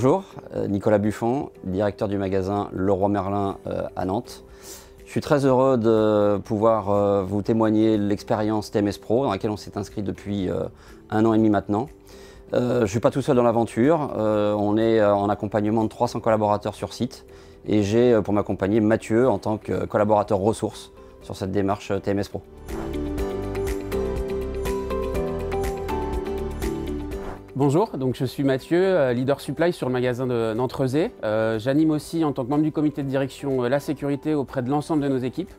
Bonjour, Nicolas Buffon, directeur du magasin Leroy Merlin à Nantes. Je suis très heureux de pouvoir vous témoigner l'expérience TMS Pro dans laquelle on s'est inscrit depuis 1 an et demi maintenant. Je ne suis pas tout seul dans l'aventure, on est en accompagnement de 300 collaborateurs sur site et j'ai pour m'accompagner Mathieu en tant que collaborateur ressources sur cette démarche TMS Pro. Bonjour, donc je suis Mathieu, leader supply sur le magasin de Nantes-Rezé. J'anime aussi en tant que membre du comité de direction la sécurité auprès de l'ensemble de nos équipes.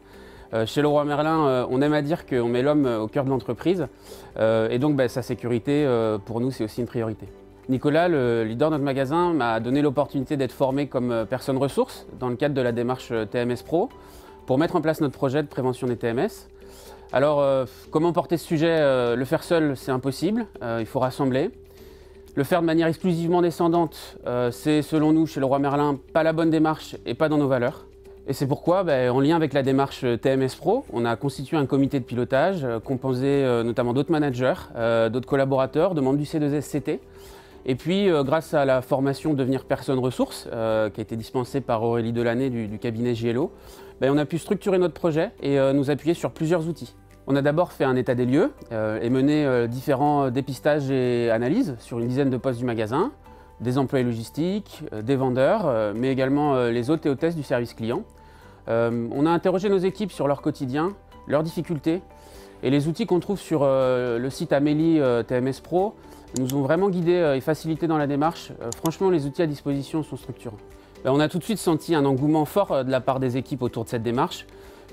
Chez Leroy Merlin, on aime à dire qu'on met l'homme au cœur de l'entreprise et donc sa sécurité pour nous c'est aussi une priorité. Nicolas, le leader de notre magasin, m'a donné l'opportunité d'être formé comme personne ressource dans le cadre de la démarche TMS Pro pour mettre en place notre projet de prévention des TMS. Alors comment porter ce sujet? Le faire seul c'est impossible, il faut rassembler. Le faire de manière exclusivement descendante, c'est selon nous, chez Leroy Merlin, pas la bonne démarche et pas dans nos valeurs. Et c'est pourquoi, en lien avec la démarche TMS Pro, on a constitué un comité de pilotage composé notamment d'autres managers, d'autres collaborateurs, de membres du C2SCT. Et puis, grâce à la formation Devenir personne ressource, qui a été dispensée par Aurélie Delaney du cabinet JLO, on a pu structurer notre projet et nous appuyer sur plusieurs outils. On a d'abord fait un état des lieux et mené différents dépistages et analyses sur une dizaine de postes du magasin, des employés logistiques, des vendeurs, mais également les hôtes et hôtesses du service client. On a interrogé nos équipes sur leur quotidien, leurs difficultés et les outils qu'on trouve sur le site Amélie TMS Pro nous ont vraiment guidés et facilités dans la démarche. Franchement, les outils à disposition sont structurants. On a tout de suite senti un engouement fort de la part des équipes autour de cette démarche,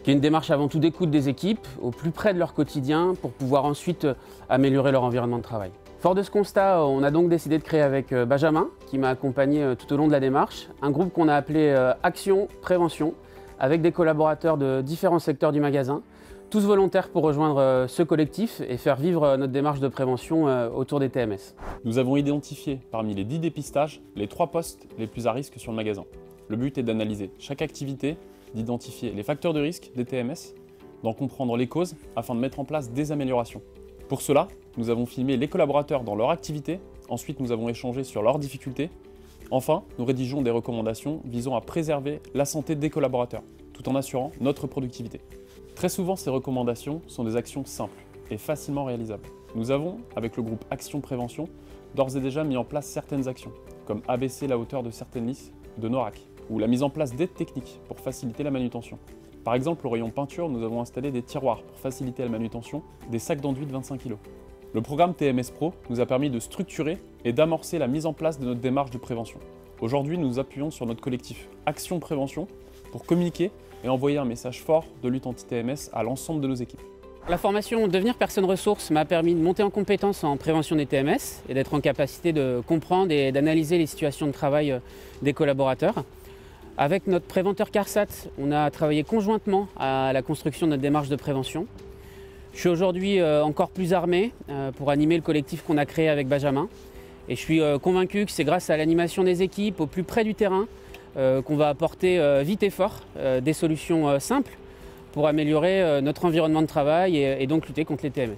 qui est une démarche avant tout d'écoute des équipes, au plus près de leur quotidien, pour pouvoir ensuite améliorer leur environnement de travail. Fort de ce constat, on a donc décidé de créer avec Benjamin, qui m'a accompagné tout au long de la démarche, un groupe qu'on a appelé Action Prévention, avec des collaborateurs de différents secteurs du magasin, tous volontaires pour rejoindre ce collectif et faire vivre notre démarche de prévention autour des TMS. Nous avons identifié parmi les 10 dépistages les 3 postes les plus à risque sur le magasin. Le but est d'analyser chaque activité, d'identifier les facteurs de risque des TMS, d'en comprendre les causes afin de mettre en place des améliorations. Pour cela, nous avons filmé les collaborateurs dans leur activité, ensuite nous avons échangé sur leurs difficultés. Enfin, nous rédigeons des recommandations visant à préserver la santé des collaborateurs, tout en assurant notre productivité. Très souvent, ces recommandations sont des actions simples et facilement réalisables. Nous avons, avec le groupe Action Prévention, d'ores et déjà mis en place certaines actions, comme abaisser la hauteur de certaines lisses de nos racks, ou la mise en place d'aides techniques pour faciliter la manutention. Par exemple, au rayon peinture, nous avons installé des tiroirs pour faciliter la manutention des sacs d'enduit de 25 kg. Le programme TMS Pro nous a permis de structurer et d'amorcer la mise en place de notre démarche de prévention. Aujourd'hui, nous nous appuyons sur notre collectif Action Prévention pour communiquer et envoyer un message fort de lutte anti-TMS à l'ensemble de nos équipes. La formation Devenir personne ressource m'a permis de monter en compétence en prévention des TMS et d'être en capacité de comprendre et d'analyser les situations de travail des collaborateurs. Avec notre préventeur CARSAT, on a travaillé conjointement à la construction de notre démarche de prévention. Je suis aujourd'hui encore plus armé pour animer le collectif qu'on a créé avec Benjamin. Et je suis convaincu que c'est grâce à l'animation des équipes au plus près du terrain qu'on va apporter vite et fort des solutions simples pour améliorer notre environnement de travail et donc lutter contre les TMS.